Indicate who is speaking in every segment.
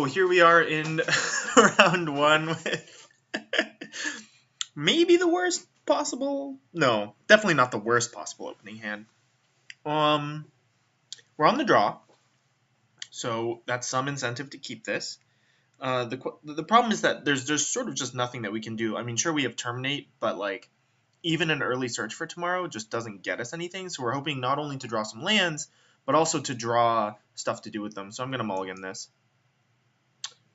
Speaker 1: So here we are in round one with maybe the worst possible. No, definitely not the worst possible opening hand. We're on the draw, so that's some incentive to keep this. The problem is that there's sort of just nothing that we can do. I mean, sure we have terminate, but like even an early search for tomorrow just doesn't get us anything. So we're hoping not only to draw some lands, but also to draw stuff to do with them. So I'm gonna mulligan this.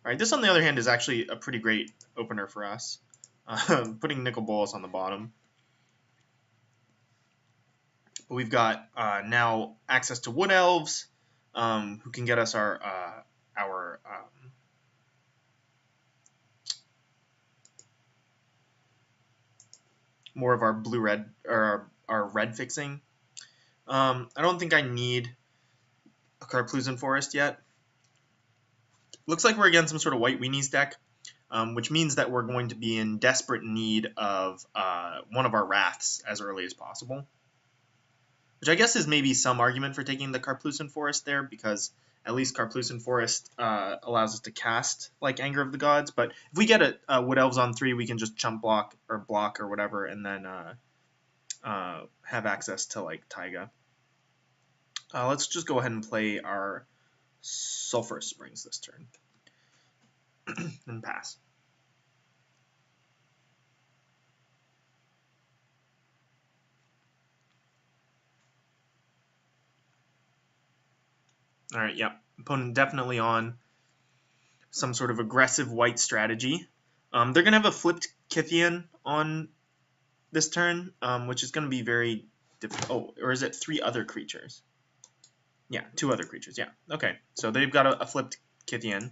Speaker 1: All right, this on the other hand is actually a pretty great opener for us. Putting Nicol Bolas on the bottom. But we've got now access to Wood Elves, who can get us our more of our blue-red, or our red fixing. I don't think I need a Karplusan Forest yet. Looks like we're against some sort of white weenies deck, which means that we're going to be in desperate need of one of our Wraths as early as possible. Which I guess is maybe some argument for taking the Karplusan Forest there, because at least Karplusan Forest allows us to cast like Anger of the Gods. But if we get a Wood Elves on 3, we can just chump block or whatever, and then have access to like Taiga. Let's just go ahead and play our Sulphurous Springs this turn and pass. All right, yeah. Opponent definitely on some sort of aggressive white strategy. They're going to have a flipped Kythian on this turn, which is going to be very difficult. Oh, or is it 3 other creatures? Yeah, 2 other creatures, yeah. Okay, so they've got a flipped Kythian.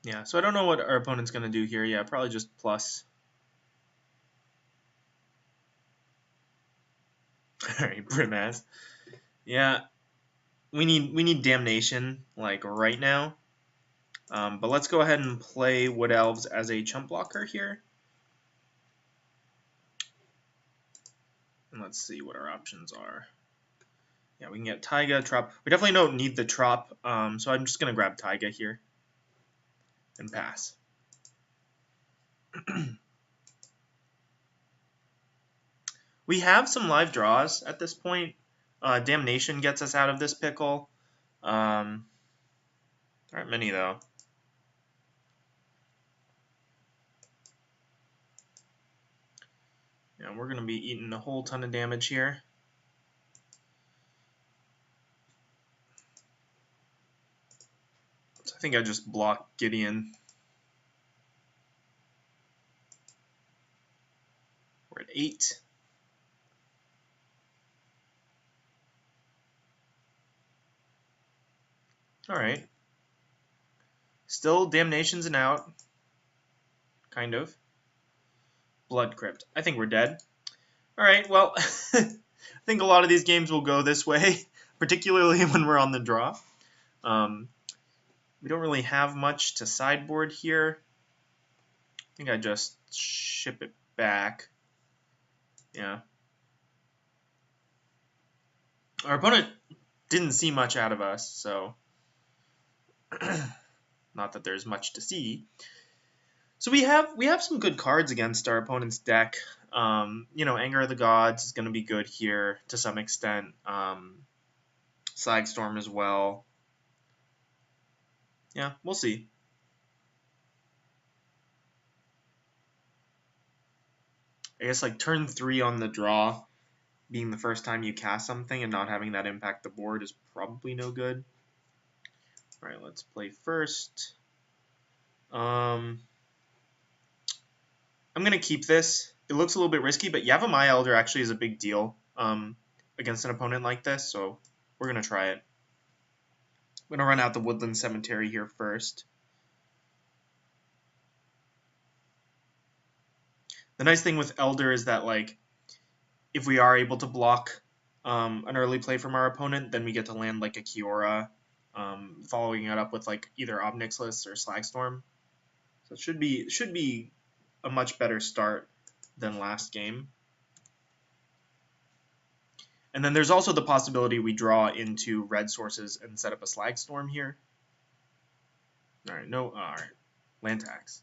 Speaker 1: Yeah, so I don't know what our opponent's going to do here. Yeah, probably just plus. All right, Brimaz. Yeah, we need Damnation like right now. But let's go ahead and play Wood Elves as a chump blocker here. And let's see what our options are. Yeah, we can get Taiga, Trop. We definitely don't need the Trop, so I'm just going to grab Taiga here and pass. We have some live draws at this point. Damnation gets us out of this pickle. There aren't many, though. Yeah, we're going to be eating a whole ton of damage here. So I think I just block Gideon. We're at 8. All right. Still, Damnation's an out. Kind of. Blood Crypt. I think we're dead. All right, well, I think a lot of these games will go this way, particularly when we're on the draw. We don't really have much to sideboard here. I think I just ship it back. Yeah. Our opponent didn't see much out of us, so not that there's much to see. So we have some good cards against our opponent's deck. You know, Anger of the Gods is going to be good here to some extent. Slagstorm as well. Yeah, we'll see. I guess like turn 3 on the draw, being the first time you cast something and not having that impact the board is probably no good. All right, let's play first. I'm going to keep this. It looks a little bit risky, but Yavimaya Elder actually is a big deal against an opponent like this, so we're going to try it. I'm going to run out the Woodland Cemetery here first. The nice thing with Elder is that, like, if we are able to block an early play from our opponent, then we get to land like a Kiora following it up with like either Obnixilis or Slagstorm. So it should be a much better start than last game. And then there's also the possibility we draw into red sources and set up a Slagstorm here. All right, no, all right, land tax.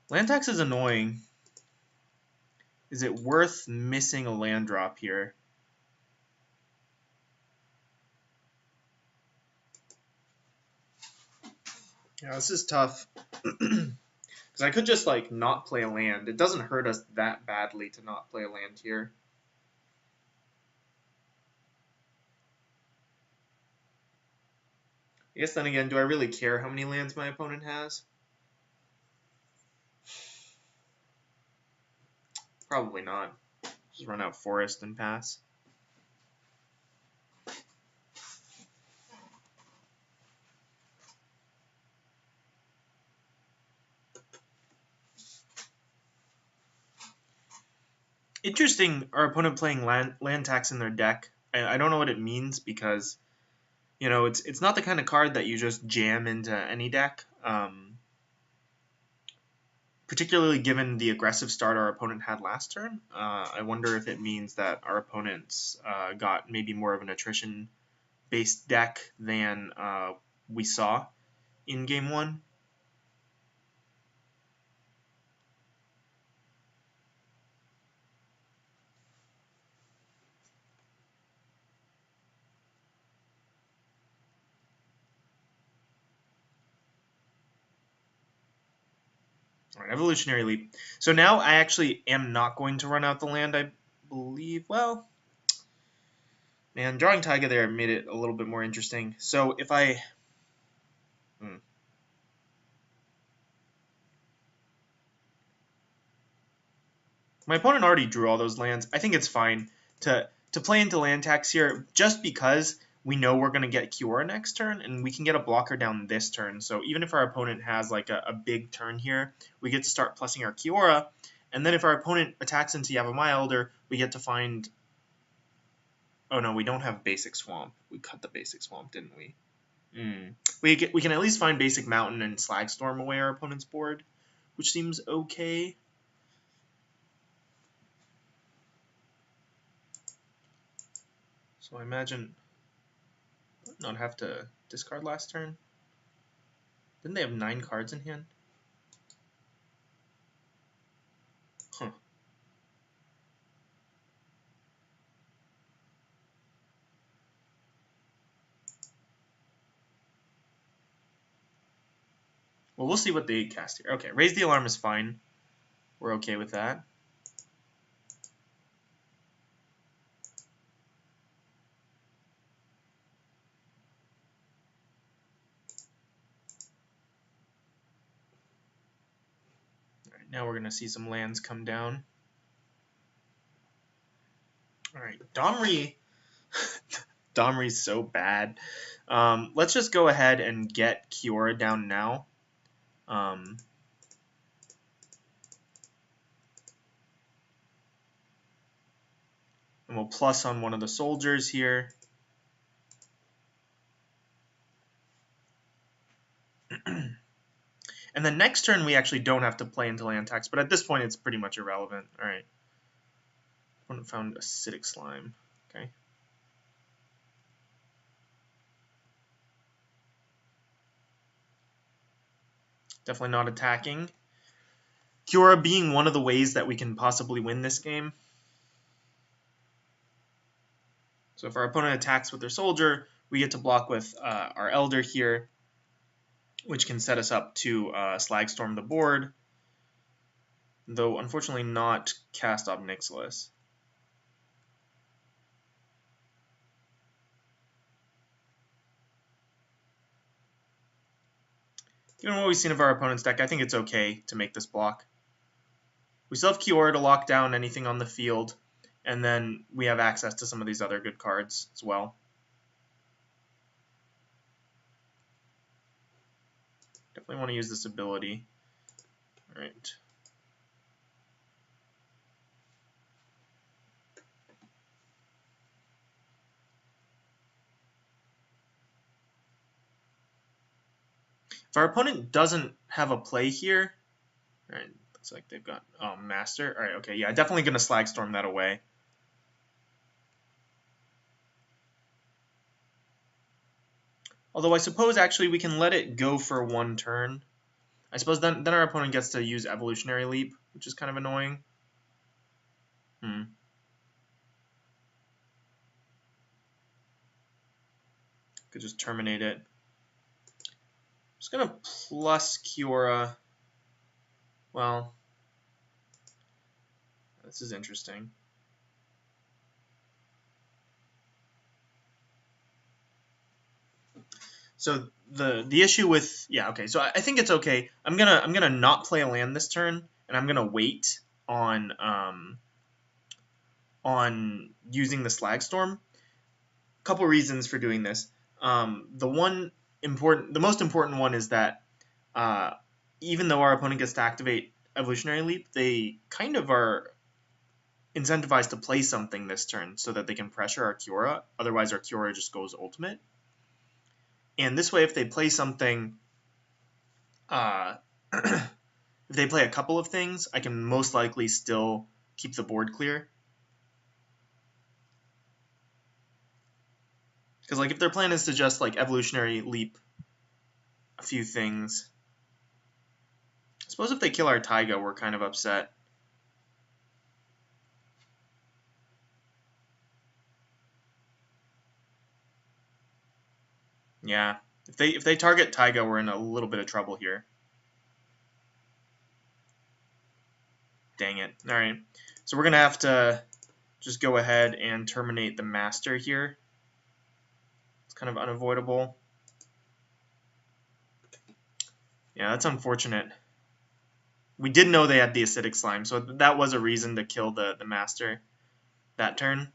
Speaker 1: Land tax is annoying. Is it worth missing a land drop here? Yeah, this is tough. Because I could just, like, not play a land. It doesn't hurt us that badly to not play a land here. I guess then again, do I really care how many lands my opponent has? Probably not. Just run out forest and pass. Interesting, our opponent playing land tax in their deck. I don't know what it means because, you know, it's not the kind of card that you just jam into any deck. Particularly given the aggressive start our opponent had last turn. I wonder if it means that our opponents got maybe more of an attrition-based deck than we saw in Game 1. All right, Evolutionary Leap. So now I actually am not going to run out the land, I believe. Well, man, drawing Taiga there made it a little bit more interesting. So if I... My opponent already drew all those lands. I think it's fine to play into land tax here just because we know we're going to get Kiora next turn, and we can get a blocker down this turn. So even if our opponent has like a big turn here, we get to start plussing our Kiora. And then if our opponent attacks into Yavimaya Elder, we get to find... Oh no, we don't have Basic Swamp. We cut the Basic Swamp, didn't we? We can at least find Basic Mountain and Slagstorm away our opponent's board, which seems okay. So I imagine not have to discard last turn. Didn't they have 9 cards in hand? Huh. Well, we'll see what they cast here. Okay, Raise the Alarm is fine. We're okay with that. Alright, now we're going to see some lands come down. Alright, Domri. Domri's so bad. Let's just go ahead and get Kiora down now. And we'll plus on one of the soldiers here. And then next turn we actually don't have to play into land tax, but at this point it's pretty much irrelevant. Alright. Opponent found Acidic Slime. Okay. Definitely not attacking. Kiora being one of the ways that we can possibly win this game. So if our opponent attacks with their soldier, we get to block with our Elder here, which can set us up to Slagstorm the board, though unfortunately not cast Obnixilis. Given what we've seen of our opponent's deck, I think it's okay to make this block. We still have Kiora to lock down anything on the field, and then we have access to some of these other good cards as well. Definitely want to use this ability. All right. If our opponent doesn't have a play here, all right, looks like they've got Master. All right, okay, yeah, definitely going to Slag Storm that away. Although I suppose actually we can let it go for one turn. I suppose then our opponent gets to use Evolutionary Leap, which is kind of annoying. Could just terminate it. I'm just going to plus Kiora. Well, this is interesting. So the issue with okay, so I think it's okay. I'm gonna not play a land this turn, and I'm gonna wait on using the Slag Storm. A couple reasons for doing this. The most important one is that even though our opponent gets to activate Evolutionary Leap, they kind of are incentivized to play something this turn so that they can pressure our Kiora. Otherwise, our Kiora just goes ultimate. And this way, if they play something, if they play a couple of things, I can most likely still keep the board clear. Because like if their plan is to just like Evolutionary Leap a few things, I suppose if they kill our Taiga, we're kind of upset. Yeah, if they target Taiga, we're in a little bit of trouble here. Dang it. All right, so we're gonna have to just go ahead and terminate the Master here. It's kind of unavoidable. Yeah, that's unfortunate. We did know they had the Acidic Slime, so that was a reason to kill the Master that turn.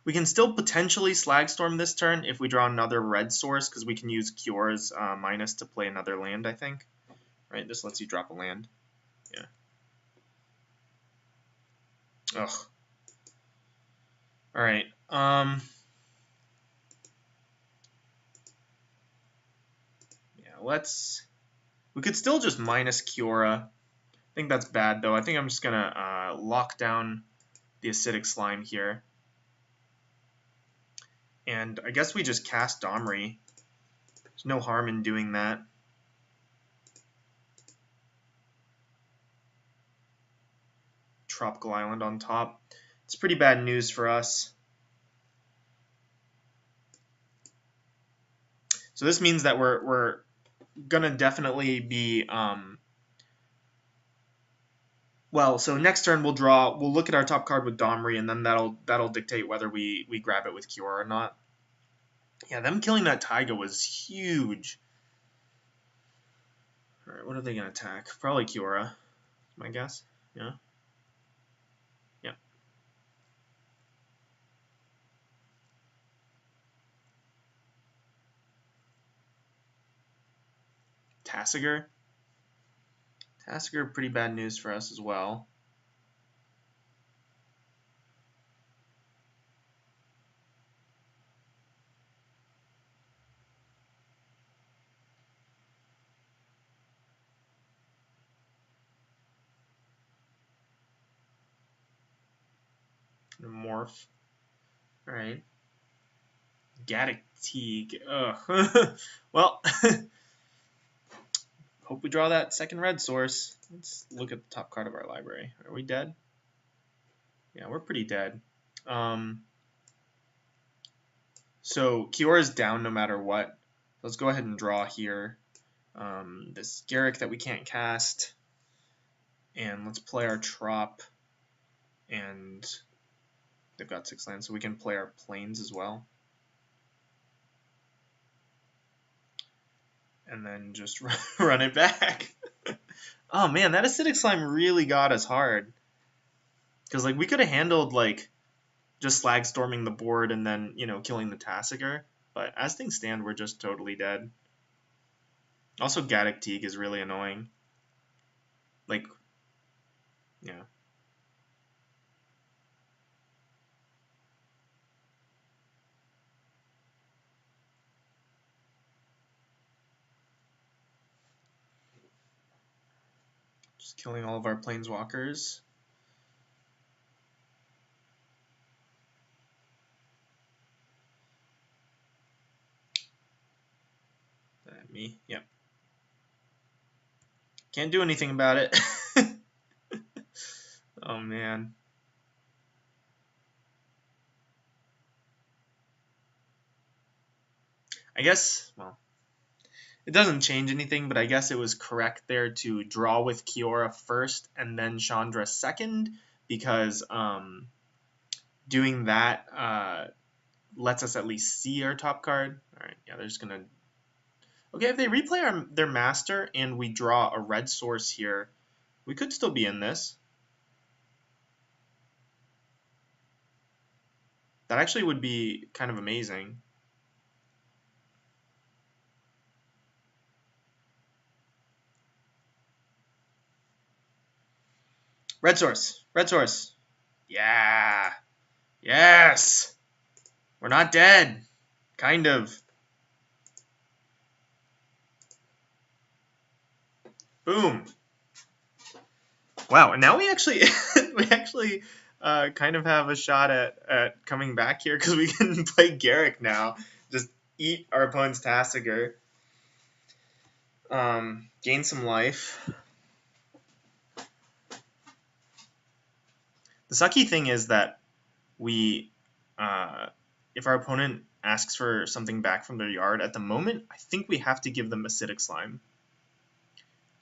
Speaker 1: We can still potentially Slag Storm this turn if we draw another red source, because we can use Kiora's minus to play another land, I think. Right, this lets you drop a land. Yeah. Ugh. Alright. Yeah, we could still just minus Kiora. I think that's bad, though. I think I'm just going to lock down the Acidic Slime here. And I guess we just cast Domri. There's no harm in doing that. Tropical Island on top. It's pretty bad news for us. So this means that we're gonna definitely be well, so next turn we'll look at our top card with Domri, and then that'll dictate whether we grab it with Kiora or not. Yeah, them killing that Taiga was huge. Alright, what are they gonna attack? Probably Kiora, my guess. Yeah. Yeah. Tasigur. Tasigur, pretty bad news for us as well. Morph. Alright. Gaddock-Teeg. Ugh. Well, hope we draw that second red source. Let's look at the top card of our library. Are we dead? Yeah, we're pretty dead. So Kiora's down no matter what. Let's go ahead and draw here. This Garrick that we can't cast. And let's play our Trop. And they've got 6 lands, so we can play our Plains as well. And then just run it back. Oh man, that Acidic Slime really got us hard. Because like we could have handled like just Slag Storming the board and then, you know, killing the Tasigur. But as things stand, we're just totally dead. Also, Gaddock-Teeg is really annoying. Like, yeah. Just killing all of our planeswalkers. That me? Yep. Can't do anything about it. Oh man. I guess, well, it doesn't change anything, but I guess it was correct there to draw with Kiora first and then Chandra second, because doing that lets us at least see our top card. All right, yeah, they're just gonna. Okay, if they replay their master and we draw a red source here, we could still be in this. That actually would be kind of amazing. Red source. Red source. Yeah. Yes. We're not dead. Kind of. Boom. Wow, and now we actually kind of have a shot at coming back here because we can play Garrick now. Just eat our opponent's Tasigur. Gain some life. The sucky thing is that we, if our opponent asks for something back from their yard, at the moment, I think we have to give them Acidic Slime.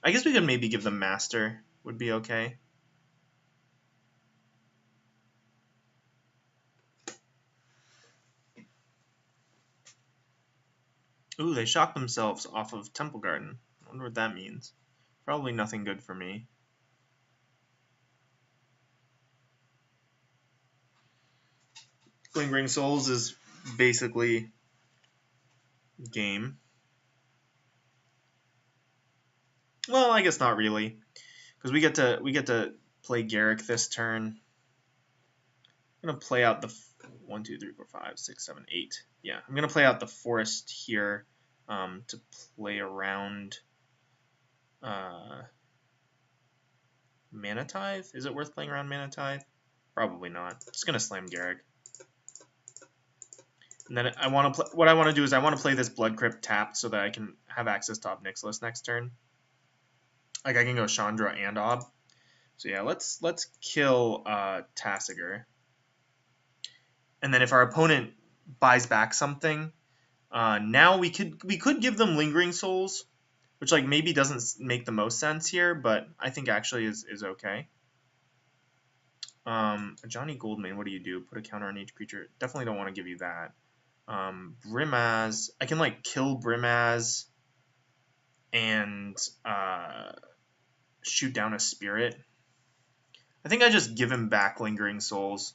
Speaker 1: I guess we could maybe give them Master. Would be okay. Ooh, they shocked themselves off of Temple Garden. I wonder what that means. Probably nothing good for me. Lingering Souls is basically game. Well, I guess not really, because we get to play Garrick this turn. I'm gonna play out the 1, 2, 3, 4, 5, 6, 7, 8. Yeah, I'm gonna play out the forest here to play around Mana Tithe. Is it worth playing around Mana Tithe? Probably not. Just gonna slam Garrick. And then I want to what I want to do is I want to play this Blood Crypt tapped so that I can have access to Ob Nixilis next turn. Like I can go Chandra and Ob. So yeah, let's kill Tasigur. And then if our opponent buys back something, now we could give them Lingering Souls, which like maybe doesn't make the most sense here, but I think actually is okay. Johnny Goldman, what do you do? Put a counter on each creature. Definitely don't want to give you that. Brimaz, I can like kill Brimaz and shoot down a spirit. I think I just give him back Lingering Souls.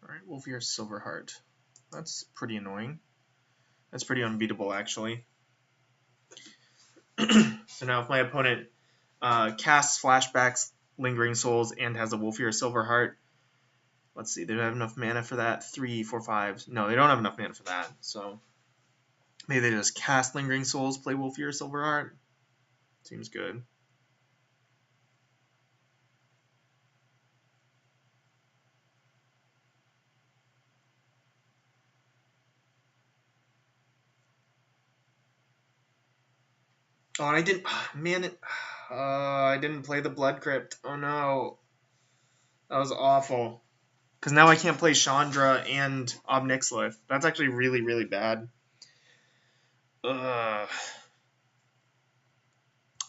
Speaker 1: Alright, Wolfear Silverheart. That's pretty annoying. That's pretty unbeatable, actually. So now if my opponent casts Flashbacks, Lingering Souls, and has a Wolfear Silverheart, let's see, they don't have enough mana for that. 3, 4, 5. No, they don't have enough mana for that. So maybe they just cast Lingering Souls, play Wolfear Silverheart. Seems good. Oh, and I didn't. Man, I didn't play the Blood Crypt. Oh no, that was awful. Because now I can't play Chandra and Ob Nixilis. That's actually really, really bad.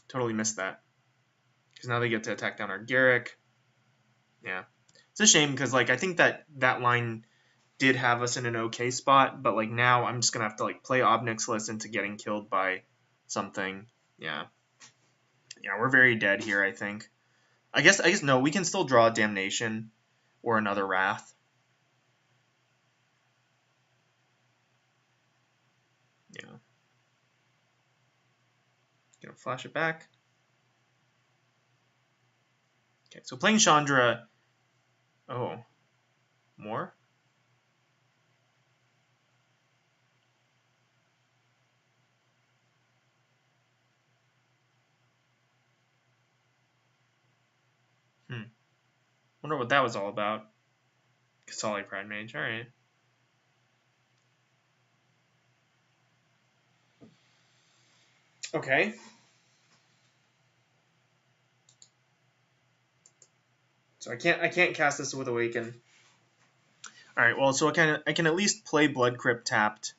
Speaker 1: Totally missed that. Because now they get to attack down our Garrick. Yeah, it's a shame because like I think that line did have us in an okay spot, but like now I'm just gonna have to like play Ob Nixilis into getting killed by something. Yeah, we're very dead here. I think. I guess no. We can still draw Damnation or another Wrath. Yeah. Gonna flash it back. Okay, so playing Chandra. Oh, more? Wonder what that was all about. Kasali Pride Mage, alright. Okay. So I can't cast this with Awaken. Alright, well, so I can at least play Blood Crypt tapped.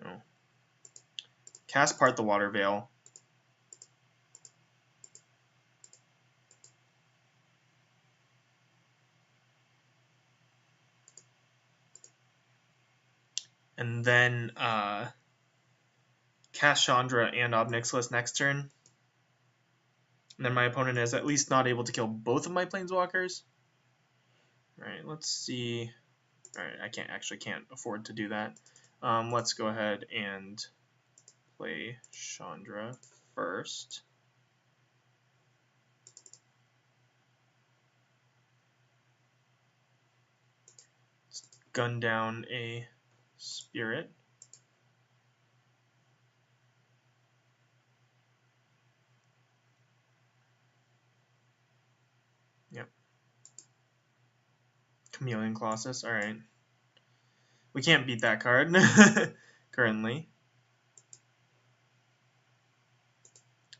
Speaker 1: No. Cast Part the Water Veil. And then cast Chandra and Ob Nixilis next turn. And then my opponent is at least not able to kill both of my Planeswalkers. Alright, let's see. Alright, I can't afford to do that. Let's go ahead and play Chandra first. Let's gun down a Spirit. Yep. Chameleon Colossus, alright. We can't beat that card currently.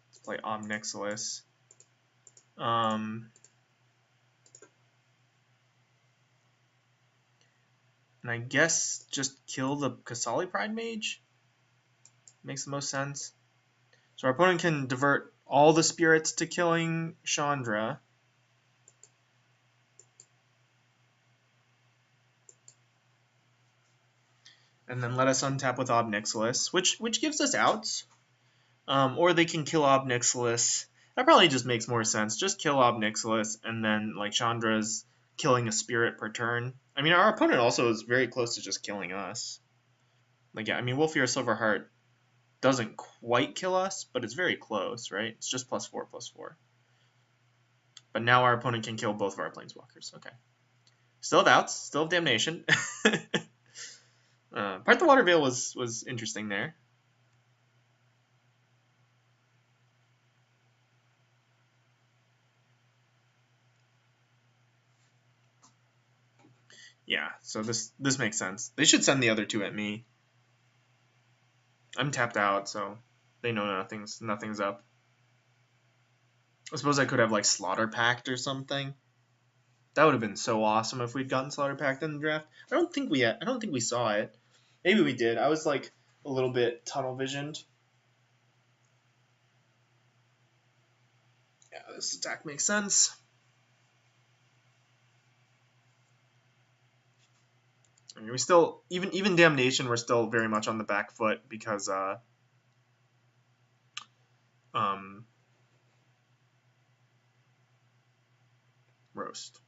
Speaker 1: Let's play Ob Nixilis. And I guess just kill the Kasali Pride Mage? Makes the most sense. So our opponent can divert all the spirits to killing Chandra. And then let us untap with Ob Nixilis, which gives us outs. Or they can kill Ob Nixilis. That probably just makes more sense. Just kill Ob Nixilis, and then like Chandra's killing a spirit per turn. I mean, our opponent also is very close to just killing us. Like, yeah, I mean, Wolfear Silverheart doesn't quite kill us, but it's very close, right? It's just +4/+4. But now our opponent can kill both of our Planeswalkers. Okay. Still have outs. Still have Damnation. Part the Water Veil was interesting there. Yeah, so this makes sense. They should send the other two at me. I'm tapped out, so they know nothing's up. I suppose I could have like Slaughter Pact or something. That would have been so awesome if we'd gotten Slaughter Pact in the draft. I don't think we saw it. Maybe we did. I was like a little bit tunnel visioned. Yeah, this attack makes sense. I mean, we still even Damnation, we're still very much on the back foot because roast.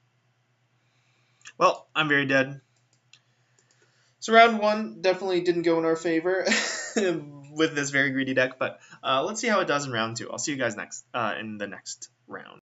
Speaker 1: Well, I'm very dead. So round one definitely didn't go in our favor with this very greedy deck, but let's see how it does in round two. I'll see you guys next in the next round.